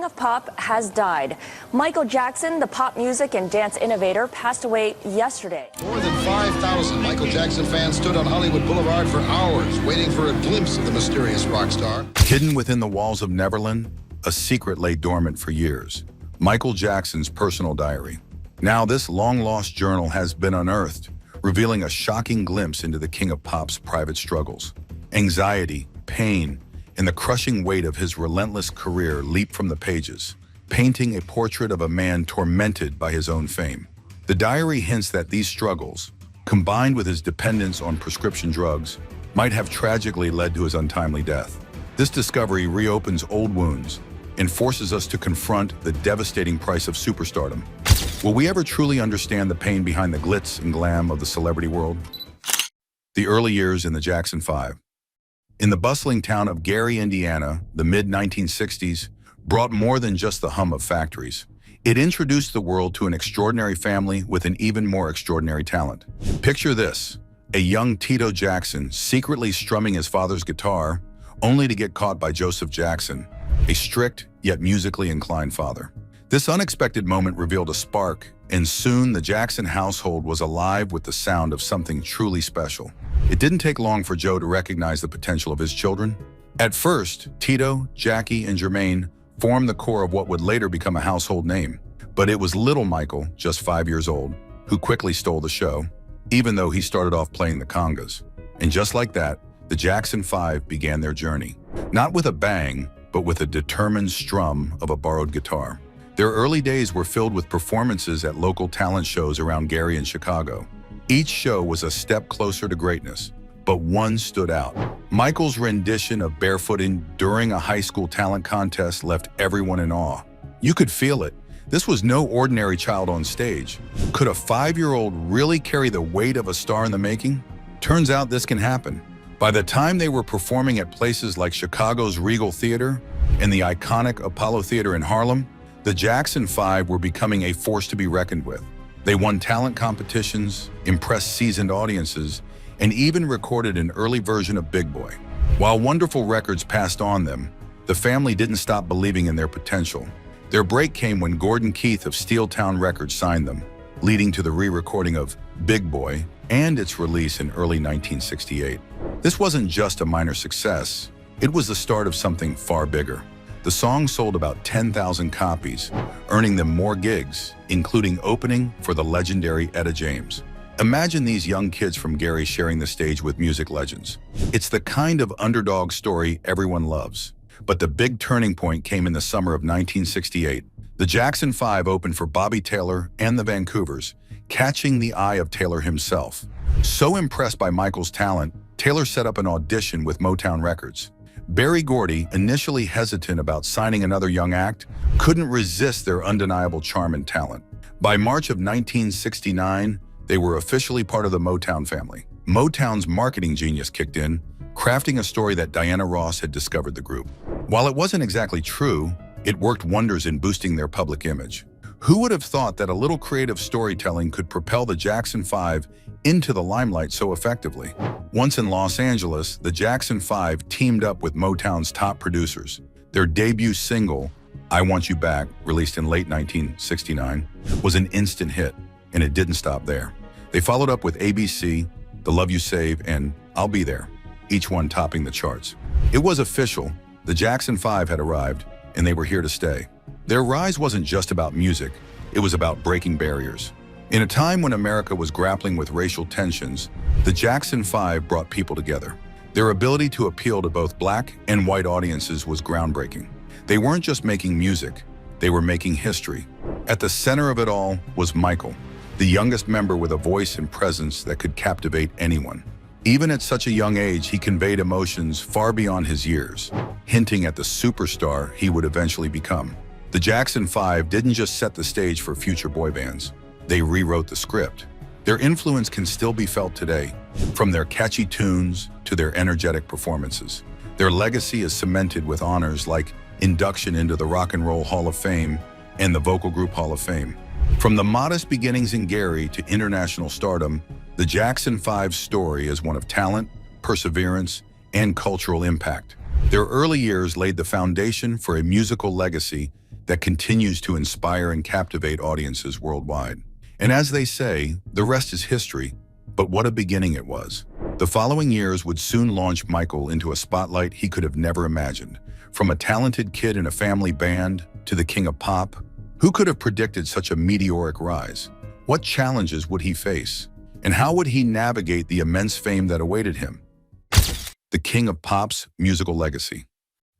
of pop has died. Michael Jackson, the pop music and dance innovator, passed away yesterday. More than 5,000 Michael Jackson fans stood on Hollywood Boulevard for hours, waiting for a glimpse of the mysterious rock star. Hidden within the walls of Neverland, a secret lay dormant for years. Michael Jackson's personal diary. Now this long-lost journal has been unearthed, revealing a shocking glimpse into the king of pop's private struggles. Anxiety, pain, and the crushing weight of his relentless career leap from the pages, painting a portrait of a man tormented by his own fame. The diary hints that these struggles, combined with his dependence on prescription drugs, might have tragically led to his untimely death. This discovery reopens old wounds and forces us to confront the devastating price of superstardom. Will we ever truly understand the pain behind the glitz and glam of the celebrity world? The early years in the Jackson 5. In the bustling town of Gary, Indiana, the mid-1960s brought more than just the hum of factories. It introduced the world to an extraordinary family with an even more extraordinary talent. Picture this, a young Tito Jackson secretly strumming his father's guitar, only to get caught by Joseph Jackson, a strict yet musically inclined father. This unexpected moment revealed a spark, and soon the Jackson household was alive with the sound of something truly special. It didn't take long for Joe to recognize the potential of his children. At first, Tito, Jackie, and Jermaine formed the core of what would later become a household name. But it was little Michael, just 5 years old, who quickly stole the show, even though he started off playing the congas. And just like that, the Jackson 5 began their journey. Not with a bang, but with a determined strum of a borrowed guitar. Their early days were filled with performances at local talent shows around Gary and Chicago. Each show was a step closer to greatness, but one stood out. Michael's rendition of Barefooting during a high school talent contest left everyone in awe. You could feel it. This was no ordinary child on stage. Could a 5-year-old really carry the weight of a star in the making? Turns out this can happen. By the time they were performing at places like Chicago's Regal Theater and the iconic Apollo Theater in Harlem, the Jackson 5 were becoming a force to be reckoned with. They won talent competitions, impressed seasoned audiences, and even recorded an early version of Big Boy. While wonderful records passed on them, the family didn't stop believing in their potential. Their break came when Gordon Keith of Steeltown Records signed them, leading to the re-recording of Big Boy and its release in early 1968. This wasn't just a minor success, it was the start of something far bigger. The song sold about 10,000 copies, earning them more gigs, including opening for the legendary Etta James. Imagine these young kids from Gary sharing the stage with music legends. It's the kind of underdog story everyone loves. But the big turning point came in the summer of 1968. The Jackson 5 opened for Bobby Taylor and the Vancouvers, catching the eye of Taylor himself. So impressed by Michael's talent, Taylor set up an audition with Motown Records. Berry Gordy, initially hesitant about signing another young act, couldn't resist their undeniable charm and talent. By March of 1969, they were officially part of the Motown family. Motown's marketing genius kicked in, crafting a story that Diana Ross had discovered the group. While it wasn't exactly true, it worked wonders in boosting their public image. Who would have thought that a little creative storytelling could propel the Jackson 5 into the limelight so effectively? Once in Los Angeles, the Jackson 5 teamed up with Motown's top producers. Their debut single, I Want You Back, released in late 1969, was an instant hit, and it didn't stop there. They followed up with ABC, The Love You Save, and I'll Be There, each one topping the charts. It was official, the Jackson 5 had arrived, and they were here to stay. Their rise wasn't just about music, it was about breaking barriers. In a time when America was grappling with racial tensions, the Jackson 5 brought people together. Their ability to appeal to both black and white audiences was groundbreaking. They weren't just making music, they were making history. At the center of it all was Michael, the youngest member with a voice and presence that could captivate anyone. Even at such a young age, he conveyed emotions far beyond his years, hinting at the superstar he would eventually become. The Jackson 5 didn't just set the stage for future boy bands, they rewrote the script. Their influence can still be felt today, from their catchy tunes to their energetic performances. Their legacy is cemented with honors like induction into the Rock and Roll Hall of Fame and the Vocal Group Hall of Fame. From the modest beginnings in Gary to international stardom, the Jackson 5's story is one of talent, perseverance, and cultural impact. Their early years laid the foundation for a musical legacy that continues to inspire and captivate audiences worldwide. And as they say, the rest is history, but what a beginning it was. The following years would soon launch Michael into a spotlight he could have never imagined. From a talented kid in a family band to the king of pop, who could have predicted such a meteoric rise? What challenges would he face? And how would he navigate the immense fame that awaited him? The king of pop's musical legacy.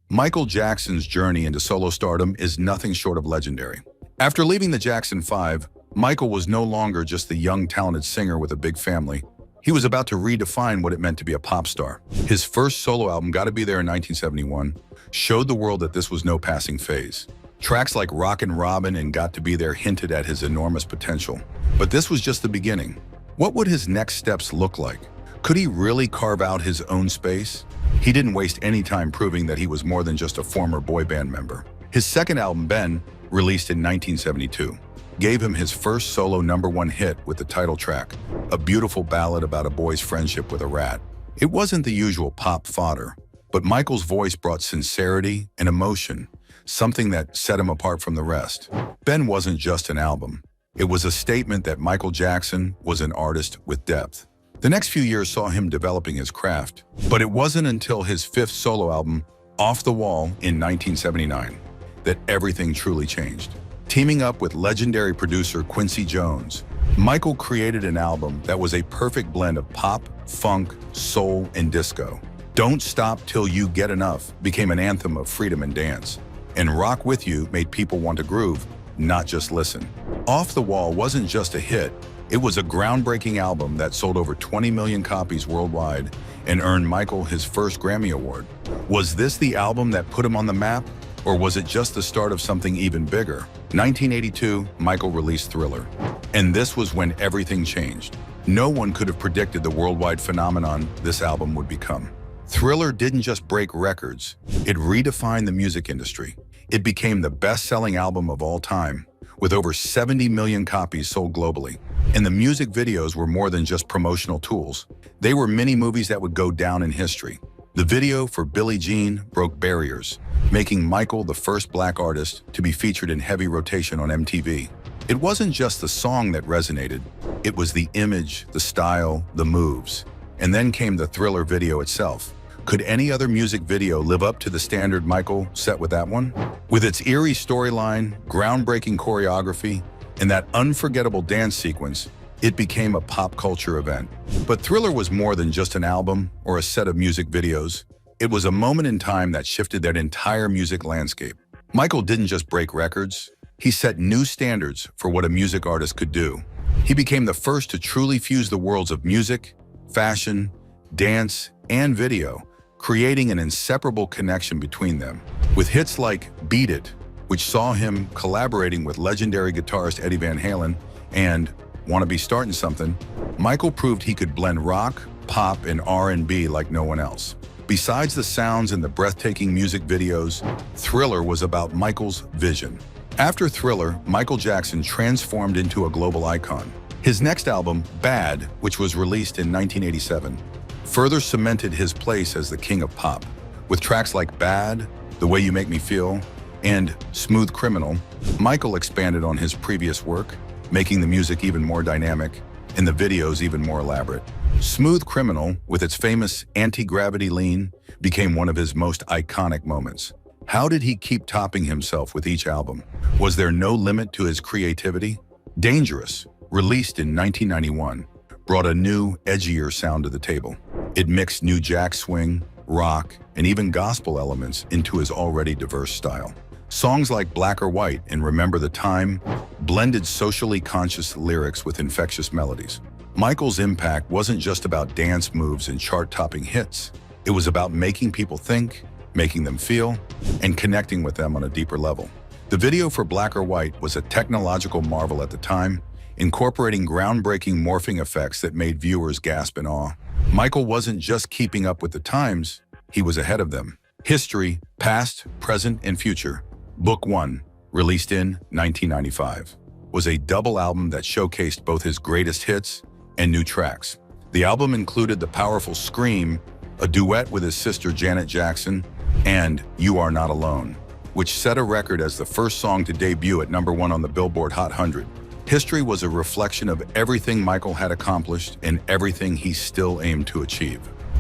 Michael Jackson's journey into solo stardom is nothing short of legendary. After leaving the Jackson 5, Michael was no longer just the young, talented singer with a big family. He was about to redefine what it meant to be a pop star. His first solo album, Gotta Be There in 1971, showed the world that this was no passing phase. Tracks like Rockin' Robin and Got to Be There hinted at his enormous potential. But this was just the beginning. What would his next steps look like? Could he really carve out his own space? He didn't waste any time proving that he was more than just a former boy band member. His second album, Ben, released in 1972, gave him his first solo #1 hit with the title track, a beautiful ballad about a boy's friendship with a rat. It wasn't the usual pop fodder, but Michael's voice brought sincerity and emotion, something that set him apart from the rest. Ben wasn't just an album. It was a statement that Michael Jackson was an artist with depth. The next few years saw him developing his craft, but it wasn't until his fifth solo album, Off the Wall, in 1979, that everything truly changed. Teaming up with legendary producer Quincy Jones, Michael created an album that was a perfect blend of pop, funk, soul, and disco. Don't Stop Till You Get Enough became an anthem of freedom and dance, and Rock With You made people want to groove, not just listen. Off the Wall wasn't just a hit, it was a groundbreaking album that sold over 20 million copies worldwide and earned Michael his first Grammy Award. Was this the album that put him on the map, or was it just the start of something even bigger? 1982, Michael released Thriller, and this was when everything changed. No one could have predicted the worldwide phenomenon this album would become. Thriller didn't just break records, it redefined the music industry. It became the best-selling album of all time, with over 70 million copies sold globally. And the music videos were more than just promotional tools. They were mini movies that would go down in history. The video for Billie Jean broke barriers, making Michael the first black artist to be featured in heavy rotation on MTV. It wasn't just the song that resonated, it was the image, the style, the moves. And then came the Thriller video itself. Could any other music video live up to the standard Michael set with that one? With its eerie storyline, groundbreaking choreography, and that unforgettable dance sequence, it became a pop culture event. But Thriller was more than just an album or a set of music videos. It was a moment in time that shifted that entire music landscape. Michael didn't just break records, he set new standards for what a music artist could do. He became the first to truly fuse the worlds of music, fashion, dance, and video, creating an inseparable connection between them. With hits like Beat It, which saw him collaborating with legendary guitarist Eddie Van Halen, and Wanna Be Startin' Something, Michael proved he could blend rock, pop, and R&B like no one else. Besides the sounds and the breathtaking music videos, Thriller was about Michael's vision. After Thriller, Michael Jackson transformed into a global icon. His next album, Bad, which was released in 1987, further cemented his place as the king of pop. With tracks like Bad, The Way You Make Me Feel, and Smooth Criminal, Michael expanded on his previous work, making the music even more dynamic and the videos even more elaborate. Smooth Criminal, with its famous anti-gravity lean, became one of his most iconic moments. How did he keep topping himself with each album? Was there no limit to his creativity? Dangerous, released in 1991, brought a new, edgier sound to the table. It mixed new jack swing, rock, and even gospel elements into his already diverse style. Songs like Black or White and Remember the Time blended socially conscious lyrics with infectious melodies. Michael's impact wasn't just about dance moves and chart-topping hits. It was about making people think, making them feel, and connecting with them on a deeper level. The video for Black or White was a technological marvel at the time, incorporating groundbreaking morphing effects that made viewers gasp in awe. Michael wasn't just keeping up with the times, he was ahead of them. History, Past, Present, and Future, Book 1, released in 1995, was a double album that showcased both his greatest hits and new tracks. The album included the powerful Scream, a duet with his sister Janet Jackson, and You Are Not Alone, which set a record as the first song to debut at #1 on the Billboard Hot 100. History was a reflection of everything Michael had accomplished and everything he still aimed to achieve.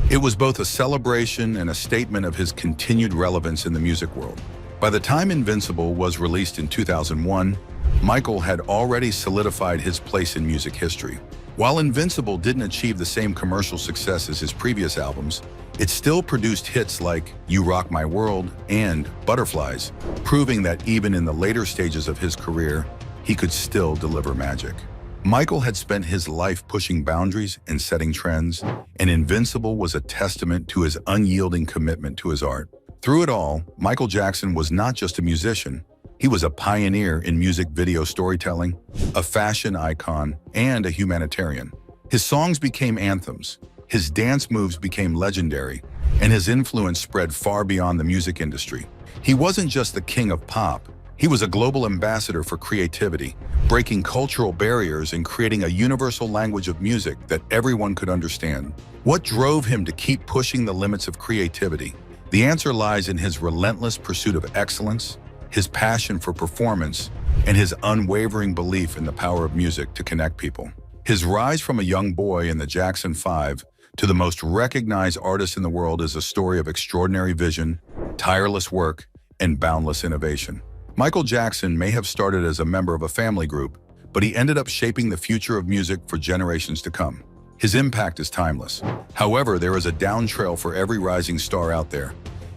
It was both a celebration and a statement of his continued relevance in the music world. By the time Invincible was released in 2001, Michael had already solidified his place in music history. While Invincible didn't achieve the same commercial success as his previous albums, it still produced hits like You Rock My World and Butterflies, proving that even in the later stages of his career, he could still deliver magic. Michael had spent his life pushing boundaries and setting trends, and Invincible was a testament to his unyielding commitment to his art. Through it all, Michael Jackson was not just a musician. He was a pioneer in music video storytelling, a fashion icon, and a humanitarian. His songs became anthems, his dance moves became legendary, and his influence spread far beyond the music industry. He wasn't just the king of pop, he was a global ambassador for creativity, breaking cultural barriers and creating a universal language of music that everyone could understand. What drove him to keep pushing the limits of creativity? The answer lies in his relentless pursuit of excellence, his passion for performance, and his unwavering belief in the power of music to connect people. His rise from a young boy in the Jackson 5 to the most recognized artist in the world is a story of extraordinary vision, tireless work, and boundless innovation. Michael Jackson may have started as a member of a family group, but he ended up shaping the future of music for generations to come. His impact is timeless. However, there is a down trail for every rising star out there,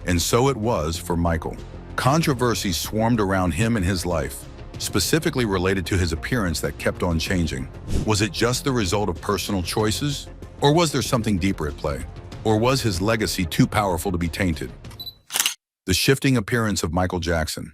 and so it was for Michael. Controversy swarmed around him and his life, specifically related to his appearance that kept on changing. Was it just the result of personal choices? Or was there something deeper at play? Or was his legacy too powerful to be tainted? The shifting appearance of Michael Jackson.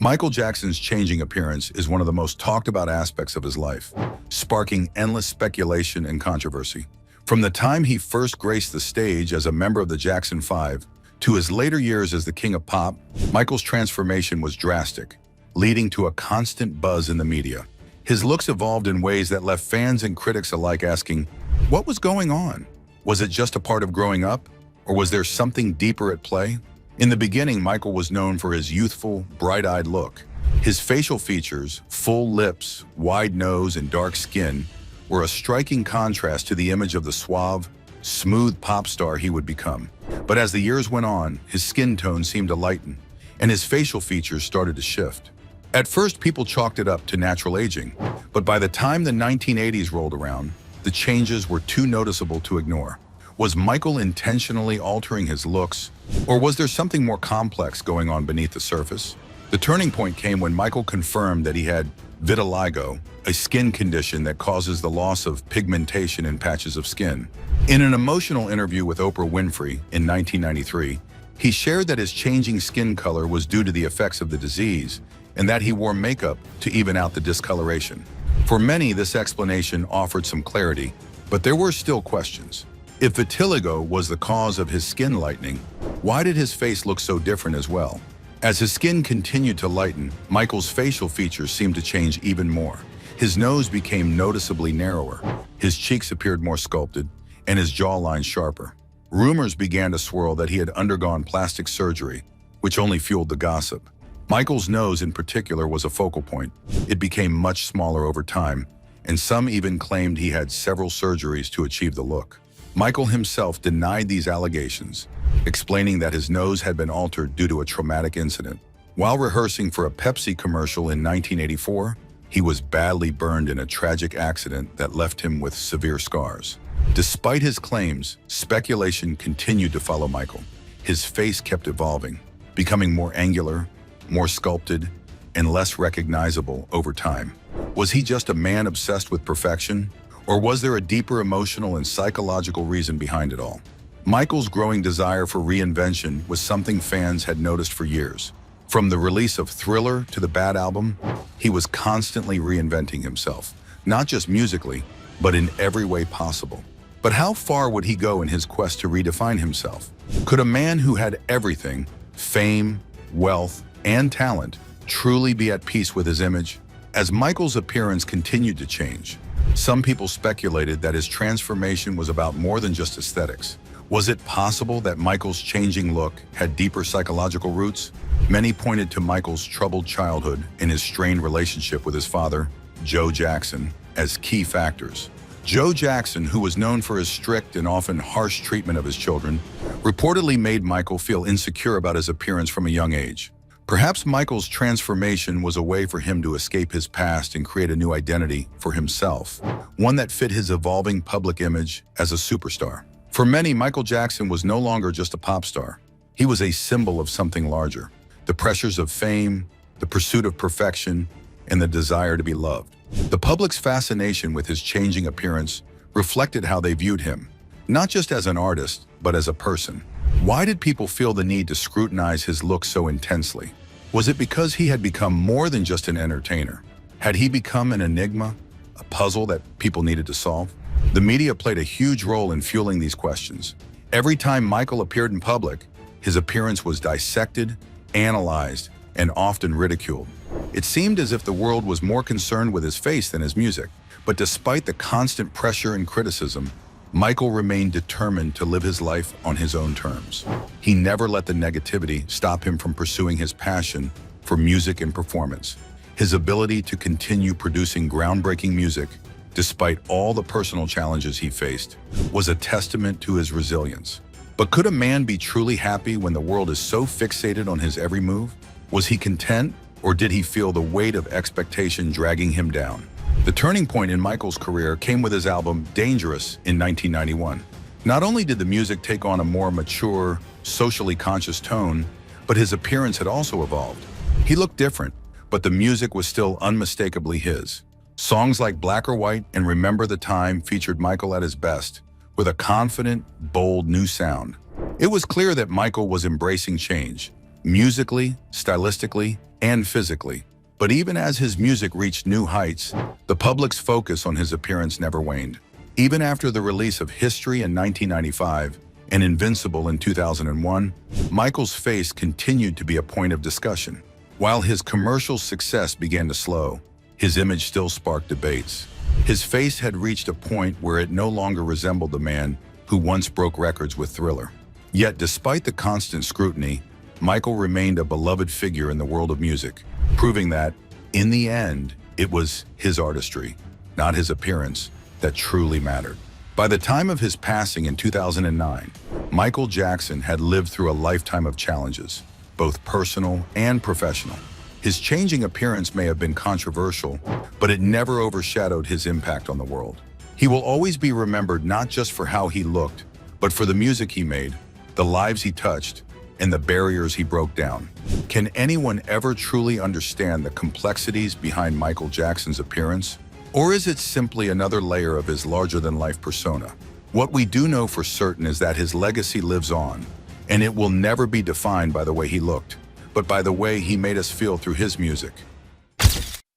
Michael Jackson's changing appearance is one of the most talked about aspects of his life, sparking endless speculation and controversy. From the time he first graced the stage as a member of the Jackson 5 to his later years as the king of pop, Michael's transformation was drastic, leading to a constant buzz in the media. His looks evolved in ways that left fans and critics alike asking, what was going on? Was it just a part of growing up? Or was there something deeper at play? In the beginning, Michael was known for his youthful, bright-eyed look. His facial features, full lips, wide nose, and dark skin, were a striking contrast to the image of the suave, smooth pop star he would become. But as the years went on, his skin tone seemed to lighten, and his facial features started to shift. At first, people chalked it up to natural aging, but by the time the 1980s rolled around, the changes were too noticeable to ignore. Was Michael intentionally altering his looks, or was there something more complex going on beneath the surface? The turning point came when Michael confirmed that he had vitiligo, a skin condition that causes the loss of pigmentation in patches of skin. In an emotional interview with Oprah Winfrey in 1993, he shared that his changing skin color was due to the effects of the disease and that he wore makeup to even out the discoloration. For many, this explanation offered some clarity, but there were still questions. If vitiligo was the cause of his skin lightening, why did his face look so different as well? As his skin continued to lighten, Michael's facial features seemed to change even more. His nose became noticeably narrower, his cheeks appeared more sculpted, and his jawline sharper. Rumors began to swirl that he had undergone plastic surgery, which only fueled the gossip. Michael's nose in particular was a focal point. It became much smaller over time, and some even claimed he had several surgeries to achieve the look. Michael himself denied these allegations, explaining that his nose had been altered due to a traumatic incident. While rehearsing for a Pepsi commercial in 1984, he was badly burned in a tragic accident that left him with severe scars. Despite his claims, speculation continued to follow Michael. His face kept evolving, becoming more angular, more sculpted, and less recognizable over time. Was he just a man obsessed with perfection? Or was there a deeper emotional and psychological reason behind it all? Michael's growing desire for reinvention was something fans had noticed for years. From the release of Thriller to the Bad album, he was constantly reinventing himself, not just musically, but in every way possible. But how far would he go in his quest to redefine himself? Could a man who had everything, fame, wealth, and talent, truly be at peace with his image? As Michael's appearance continued to change, some people speculated that his transformation was about more than just aesthetics. Was it possible that Michael's changing look had deeper psychological roots? Many pointed to Michael's troubled childhood and his strained relationship with his father, Joe Jackson, as key factors. Joe Jackson, who was known for his strict and often harsh treatment of his children, reportedly made Michael feel insecure about his appearance from a young age. Perhaps Michael's transformation was a way for him to escape his past and create a new identity for himself, one that fit his evolving public image as a superstar. For many, Michael Jackson was no longer just a pop star. He was a symbol of something larger: the pressures of fame, the pursuit of perfection, and the desire to be loved. The public's fascination with his changing appearance reflected how they viewed him, not just as an artist, but as a person. Why did people feel the need to scrutinize his look so intensely? Was it because he had become more than just an entertainer? Had he become an enigma, a puzzle that people needed to solve? The media played a huge role in fueling these questions. Every time Michael appeared in public, his appearance was dissected, analyzed, and often ridiculed. It seemed as if the world was more concerned with his face than his music. But despite the constant pressure and criticism, Michael remained determined to live his life on his own terms. He never let the negativity stop him from pursuing his passion for music and performance. His ability to continue producing groundbreaking music, despite all the personal challenges he faced, was a testament to his resilience. But could a man be truly happy when the world is so fixated on his every move? Was he content, or did he feel the weight of expectation dragging him down? The turning point in Michael's career came with his album Dangerous in 1991. Not only did the music take on a more mature, socially conscious tone, but his appearance had also evolved. He looked different, but the music was still unmistakably his. Songs like Black or White and Remember the Time featured Michael at his best, with a confident, bold new sound. It was clear that Michael was embracing change, musically, stylistically, and physically. But even as his music reached new heights, the public's focus on his appearance never waned. Even after the release of History in 1995 and Invincible in 2001, Michael's face continued to be a point of discussion. While his commercial success began to slow, his image still sparked debates. His face had reached a point where it no longer resembled the man who once broke records with Thriller. Yet, despite the constant scrutiny, Michael remained a beloved figure in the world of music, proving that, in the end, it was his artistry, not his appearance, that truly mattered. By the time of his passing in 2009, Michael Jackson had lived through a lifetime of challenges, both personal and professional. His changing appearance may have been controversial, but it never overshadowed his impact on the world. He will always be remembered not just for how he looked, but for the music he made, the lives he touched, and the barriers he broke down. Can anyone ever truly understand the complexities behind Michael Jackson's appearance? Or is it simply another layer of his larger-than-life persona? What we do know for certain is that his legacy lives on, and it will never be defined by the way he looked, but by the way he made us feel through his music.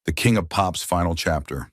The King of Pop's final chapter.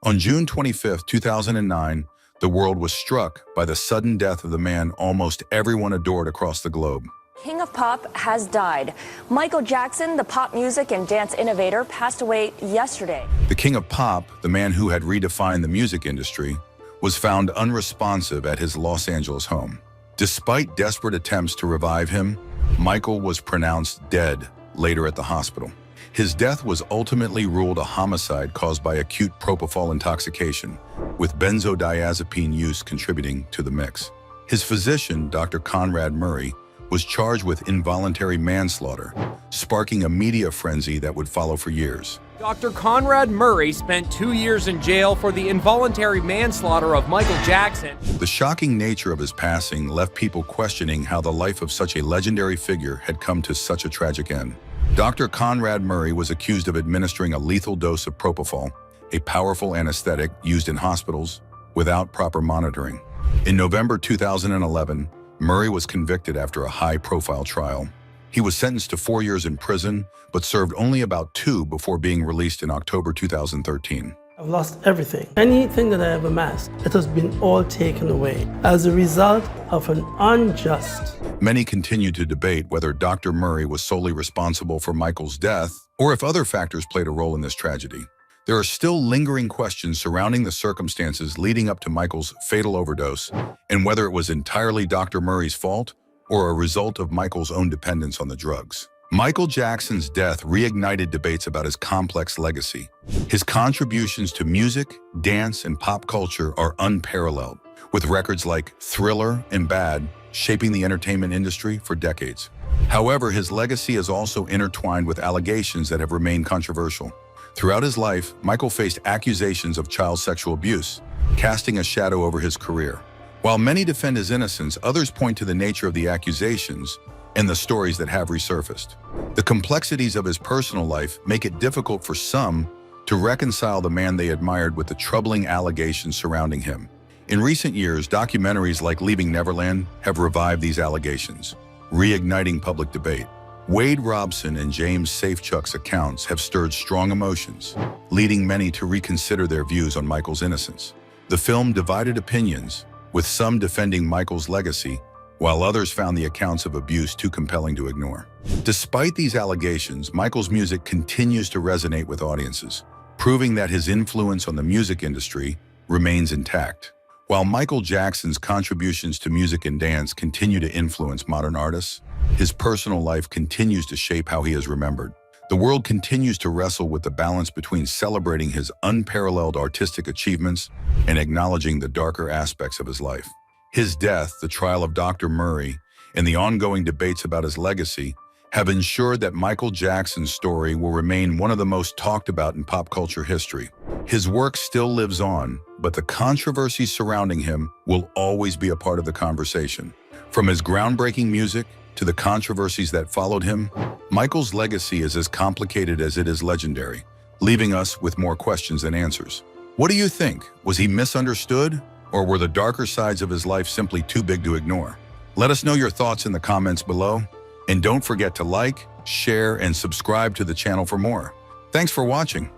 On June 25, 2009, the world was struck by the sudden death of the man almost everyone adored across the globe. King of Pop has died. Michael Jackson, the pop music and dance innovator, passed away yesterday. The King of Pop, the man who had redefined the music industry, was found unresponsive at his Los Angeles home. Despite desperate attempts to revive him, Michael was pronounced dead later at the hospital. His death was ultimately ruled a homicide caused by acute propofol intoxication, with benzodiazepine use contributing to the mix. His physician, Dr. Conrad Murray, was charged with involuntary manslaughter, sparking a media frenzy that would follow for years. Dr. Conrad Murray spent 2 years in jail for the involuntary manslaughter of Michael Jackson. The shocking nature of his passing left people questioning how the life of such a legendary figure had come to such a tragic end. Dr. Conrad Murray was accused of administering a lethal dose of propofol, a powerful anesthetic used in hospitals, without proper monitoring. In November 2011, Murray was convicted after a high-profile trial. He was sentenced to 4 years in prison, but served only about 2 before being released in October 2013. I've lost everything. Anything that I have amassed, it has been all taken away as a result of an unjust. Many continue to debate whether Dr. Murray was solely responsible for Michael's death or if other factors played a role in this tragedy. There are still lingering questions surrounding the circumstances leading up to Michael's fatal overdose and whether it was entirely Dr. Murray's fault or a result of Michael's own dependence on the drugs. Michael Jackson's death reignited debates about his complex legacy. His contributions to music, dance, and pop culture are unparalleled, with records like Thriller and Bad shaping the entertainment industry for decades. However, his legacy is also intertwined with allegations that have remained controversial. Throughout his life, Michael faced accusations of child sexual abuse, casting a shadow over his career. While many defend his innocence, others point to the nature of the accusations and the stories that have resurfaced. The complexities of his personal life make it difficult for some to reconcile the man they admired with the troubling allegations surrounding him. In recent years, documentaries like Leaving Neverland have revived these allegations, reigniting public debate. Wade Robson and James Safechuck's accounts have stirred strong emotions, leading many to reconsider their views on Michael's innocence. The film divided opinions, with some defending Michael's legacy, while others found the accounts of abuse too compelling to ignore. Despite these allegations, Michael's music continues to resonate with audiences, proving that his influence on the music industry remains intact. While Michael Jackson's contributions to music and dance continue to influence modern artists, his personal life continues to shape how he is remembered. The world continues to wrestle with the balance between celebrating his unparalleled artistic achievements and acknowledging the darker aspects of his life. His death, the trial of Dr. Murray, and the ongoing debates about his legacy have ensured that Michael Jackson's story will remain one of the most talked about in pop culture history. His work still lives on, but the controversies surrounding him will always be a part of the conversation. From his groundbreaking music to the controversies that followed him, Michael's legacy is as complicated as it is legendary, leaving us with more questions than answers. What do you think? Was he misunderstood, or were the darker sides of his life simply too big to ignore? Let us know your thoughts in the comments below, and don't forget to like, share, and subscribe to the channel for more. Thanks for watching.